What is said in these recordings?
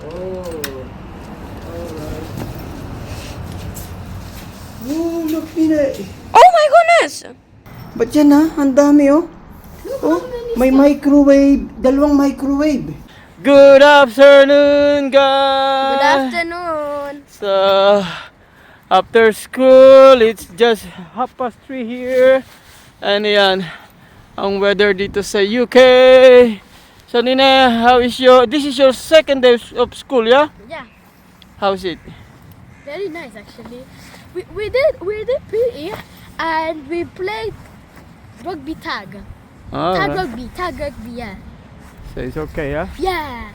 Oh. Alright. Oh, look, Nina. Oh my goodness! Ba't yan ha? Ang dami oh. Oh, may microwave. Dalawang microwave. Good afternoon, guys. Good afternoon. So, after school, it's just 3:30 here. And yan, ang weather dito sa UK. So, Nina, this is your second day of school, yeah? Yeah, How's it? very nice actually. We did PE and we played rugby tag. Tag rugby, yeah. So, it's okay, yeah? Yeah.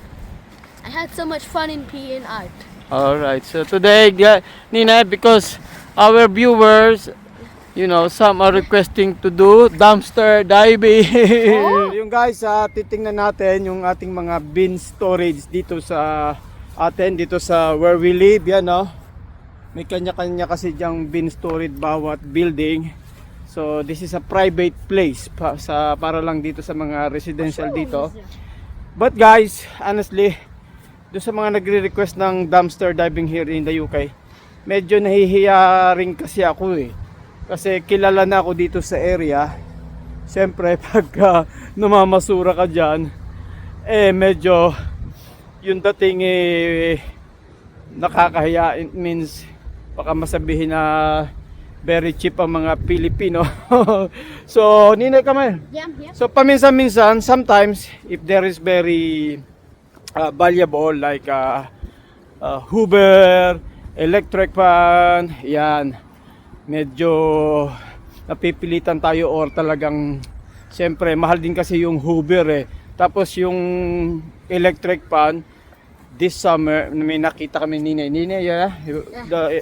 I had so much fun in PE and art. Alright, so today, Nina, because our viewers, you know, some are requesting to do dumpster diving. Oh. Yung guys, titingnan natin yung ating mga bin storage dito sa dito sa where we live, yan no. May kanya-kanya kasi diyang bin storage bawat building. So this is a private place para lang dito sa mga residential dito. But guys, honestly, doon sa mga nagre-request ng dumpster diving here in the UK, medyo nahihiya rin kasi ako eh. Kasi kilala na ako dito sa area. Siyempre, pag namamasura ka dyan, medyo yung dating nakakahiya. It means, baka masabihin na very cheap ang mga Pilipino. So, Nina, come here. Yeah. So, paminsan-minsan, sometimes, if there is very valuable like Hoover, electric fan, yan, medyo napipilitan tayo or talagang siyempre mahal din kasi yung Hoover eh. Tapos yung electric fan, this summer may nakita kami Nina, yeah,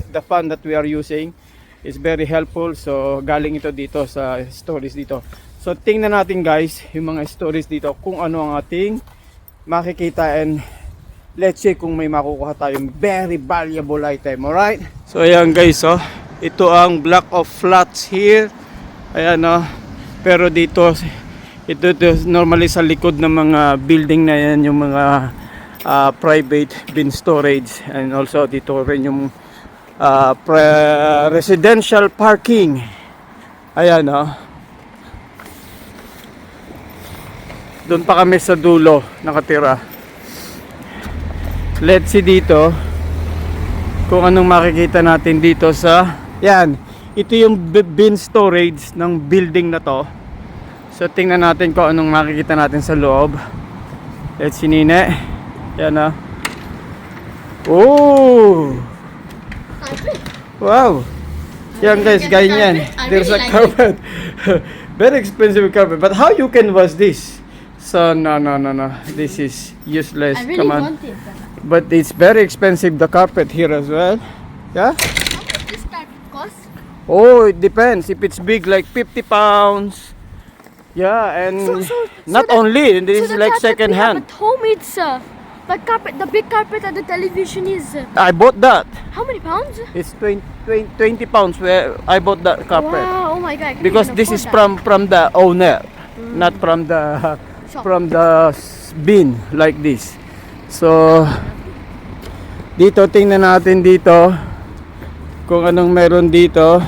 the fan that we are using is very helpful. So galing ito dito sa stories dito. So tingnan natin guys yung mga stories dito kung ano ang ating makikita, and let's see kung may makukuha tayong very valuable item. Alright? So ayan guys, oh, ito ang block of flats here. Ayan, oh. Pero dito ito normally sa likod ng mga building na yan yung mga private bin storage, and also dito rin yung residential parking. Ayan, oh. Doon pa kami sa dulo nakatira. Let's see dito kung anong makikita natin dito sa yan. Ito yung bin storage ng building na to. So tingnan natin kung anong makikita natin sa loob. Let's see, Nine. Yan na. Oh! Wow! Yan guys, ganyan. There's a carpet. Very expensive carpet. But how you can wash this? So no. This is useless. I really Come on. wanted that. But it's very expensive, the carpet here as well. Yeah? How much this carpet cost? Oh, it depends. If it's big, like 50 pounds. Yeah, and not only, this is like second hand. At home it's the carpet, the big carpet at the television is I bought that. how many pounds? It's 20 pounds where I bought that carpet. Wow, oh my god. I can't Because even this afford is from the owner, not from the bin like this. So dito tingnan natin dito kung anong meron dito.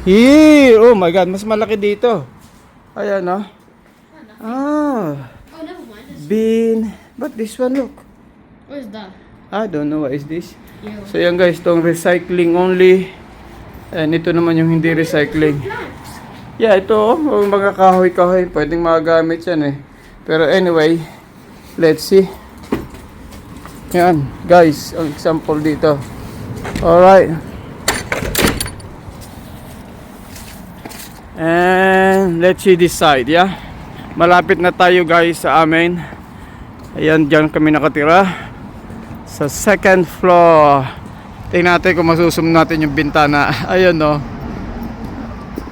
Here, oh my god, mas malaki dito. Ayan, oh. Oh, never mind. Bin. But this one, look. What is that? I don't know what is this. Yeah. So yan guys, itong recycling only. And ito naman yung hindi recycling. Yeah, ito oh, mga kahoy-kahoy, pwedeng magagamit yan eh. Pero anyway, let's see. Yan, guys, ang example dito. Alright. And let's see this side, yeah. Malapit na tayo guys sa amin. Ayan, dyan kami nakatira. Sa second floor. Tingnan natin kung masusum natin yung bintana. Ayun, no.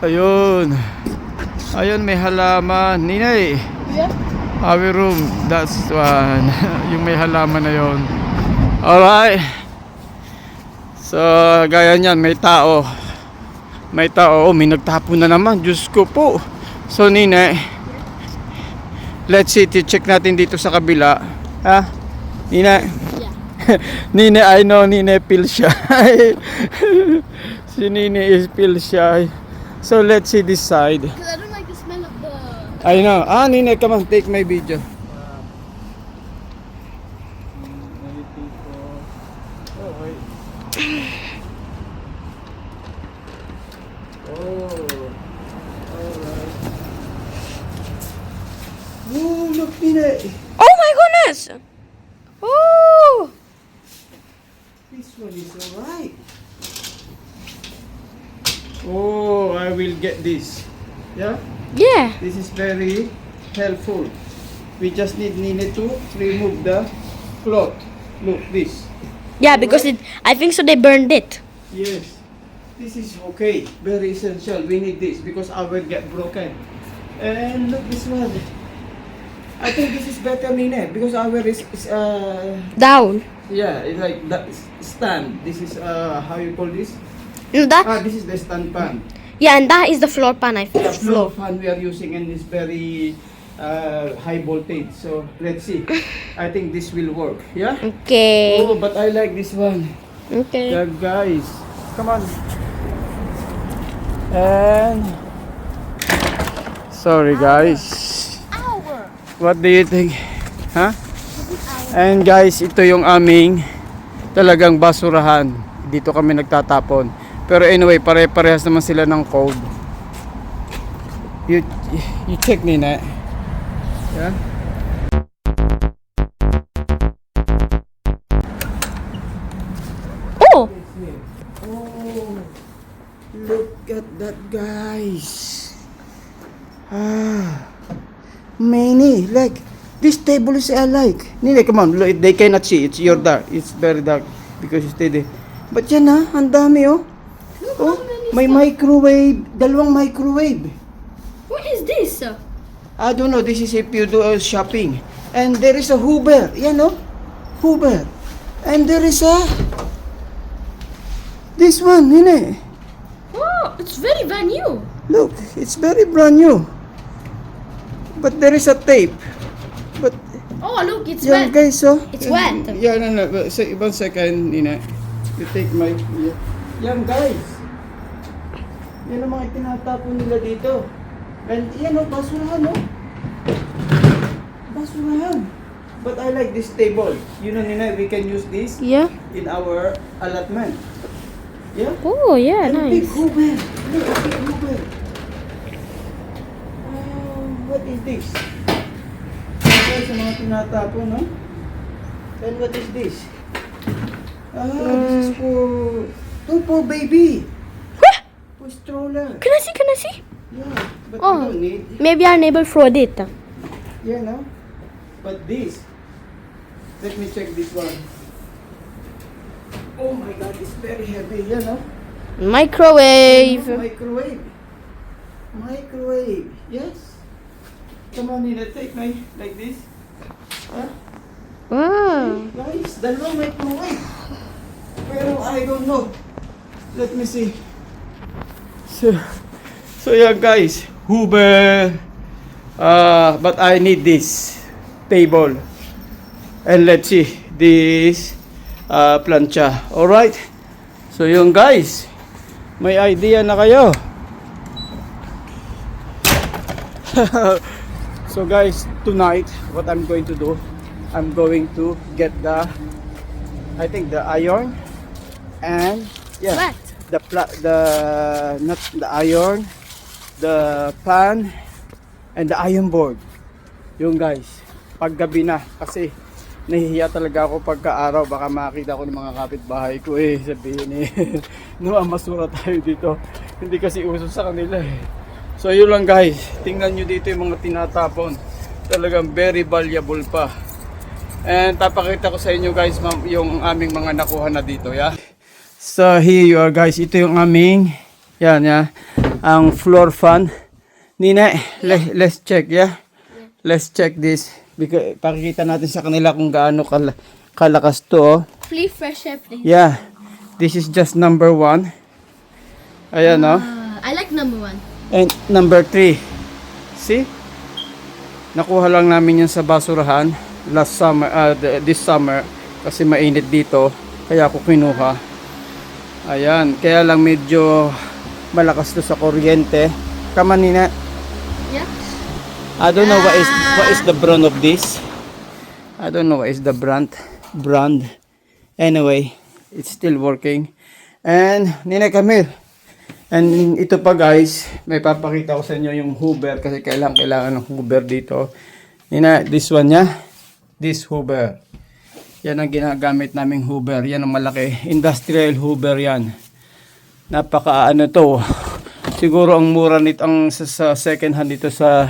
Ayun. Ayun, may halaman. Ninay. Yeah. Our room, that's one. Yung may halaman na yun. Alright. So, gaya niyan, may tao. May tao. Oh, may nagtapo na naman. Diyos ko po. So, Nina, let's see, check natin dito sa kabila. Ha? Nina, Yeah. Nine, I know Nine feels shy. Si Nine is feel shy. So let's see this side. Because I don't like the smell of the. I know. Nine, come on, take my video. Oh, look, Nine. Oh my goodness! Oh! This one is alright. Oh, I will get this. Yeah, Yeah. this is very helpful. We just need Nine to remove the cloth. Look, this. Yeah, because I think so they burned it. Yes, this is okay. Very essential. We need this because I will get broken. And look this one. I think this is better, Nine, because our is Down. yeah, it's like that stand. This is how you call this? And that, This is the stand pan. yeah, and that is the floor pan, I think. The floor fan we are using and is very high voltage. So let's see. I think this will work. Yeah. Okay. Oh, but I like this one. Okay. Yeah, guys, come on. And sorry, guys. What do you think? Huh? And guys, ito yung aming talagang basurahan. Dito kami nagtatapon. Pero anyway, pare-parehas naman sila ng code. You check Nina. Yeah. Oh! Oh, look at that, guys. Many, like, this table is alike. Nina, come on, look, they cannot see. It's your dark. It's very dark because you stay there. But yan ang dami oh. Oh, may microwave, dalawang microwave. What is this? I don't know, this is if you do shopping. And there is a Hoover, yan oh. Hoover. And there is a this one, Nina. Oh, it's very brand new. Look, it's very brand new. But there is a tape. But Oh, look, it's yan wet. guys, oh. It's wet. Yeah, no. But, one second, Nina. You take my... Yan guys. Yan ang mga tinatapon nila dito. And yan oh, basurahan oh. Basurahan. But I like this table. You know, Nina, we can use this Yeah. in our allotment. Yeah? Oh, yeah, And a big nice. Hoover. Look, a big Hoover. What is this? Ito sa mga tinatapon, no? And what is this? This is for baby. For stroller. Can I see? Can I see? Yeah, but Oh. we don't need. Maybe our neighbor throwed it. Yeah, no? But this. Let me check this one. Oh my God, it's very heavy, yeah, no? Microwave. Microwave. Microwave. Yes. Come on, Nina, take my like this. Huh? Wow. Guys, dalawang microwave. Pero I don't know. Let me see. So yeah, guys, Hoover. But I need this table. And let's see this plancha. All right. So yung guys, may idea na kayo. So guys, tonight what I'm going to do, I'm going to get I think the iron and yeah, What? not the iron, the pan and the iron board. Yung guys, paggabi na kasi nahihiya talaga ako pagka-araw, baka makita ko ng mga kapitbahay ko sabihin no, masura tayo dito. Hindi kasi uso sa kanila So yun lang guys, tingnan nyo dito yung mga tinatapon. Talagang very valuable pa. And papakita ko sa inyo guys yung aming mga nakuha na dito, yeah. So here you are guys, ito yung aming ang floor fan. Nina, let's check, yeah. Let's check this. Because pakikita natin sa kanila kung gaano kalakas to. Please fresh air, please. Yeah. This is just number 1. Ayan I like number 1. And number 3. See? Nakuha lang namin yan sa basurahan. last summer, this summer kasi mainit dito kaya ako kinuha. Ayan, kaya lang medyo malakas to sa kuryente. Kamanina, Yeah. I don't know what is the brand of this. I don't know what is the brand. Anyway, it's still working. And Nina, come here. And ito pa guys, may papakita ko sa inyo yung Hoover kasi kailangan ng Hoover dito. Nina, this one niya. This Hoover. Yan ang ginagamit naming Hoover. Yan ang malaki. Industrial Hoover yan. Napaka ano to. Siguro ang mura nito ang sa second hand dito sa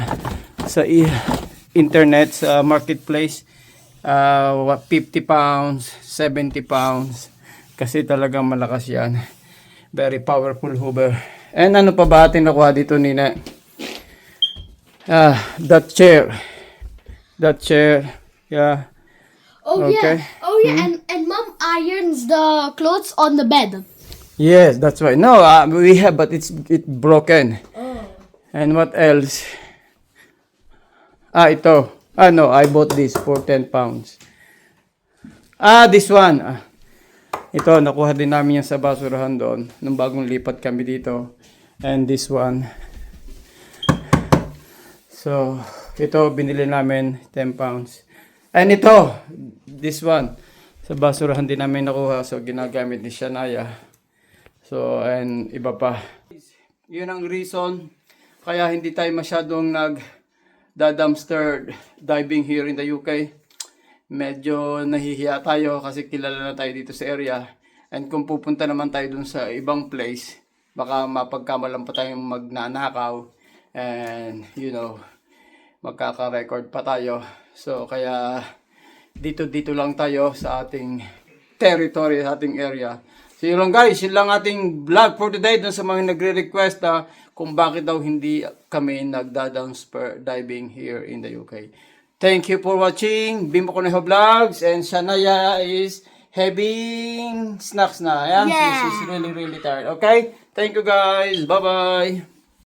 internet, sa marketplace. 50 pounds, 70 pounds. Kasi talagang malakas yan. Very powerful Hoover. And ano pa ba ating nakuha dito, Nina? That chair. That chair. Yeah. Oh Okay. yeah. Oh yeah. And mom irons the clothes on the bed. Yes, that's right. No, we have, but it's broken. Oh. And what else? Ito. No, I bought this for 10 pounds. This one. Ito, nakuha din namin yan sa basurahan doon nung bagong lipat kami dito. And this one. So, ito, binili namin 10 pounds. And ito, this one. Sa basurahan din namin nakuha. So, ginagamit ni Shania. So, and iba pa. Yun ang reason kaya hindi tayo masyadong nag-dumpster diving here in the UK. Medyo nahihiya tayo kasi kilala na tayo dito sa area. And kung pupunta naman tayo dun sa ibang place, baka mapagkamalan pa tayong magnanakaw. And, you know, magkaka-record pa tayo. So, kaya dito lang tayo sa ating territory, sa ating area. So yun lang guys, yun lang ating vlog for today dun sa mga nagre-request kung bakit daw hindi kami nagda-dumpster diving here in the UK. Thank you for watching Bimbo Conejo Vlogs, and Shania is having snacks na. Ayan, Yeah. she's really tired. Okay? Thank you guys. Bye-bye.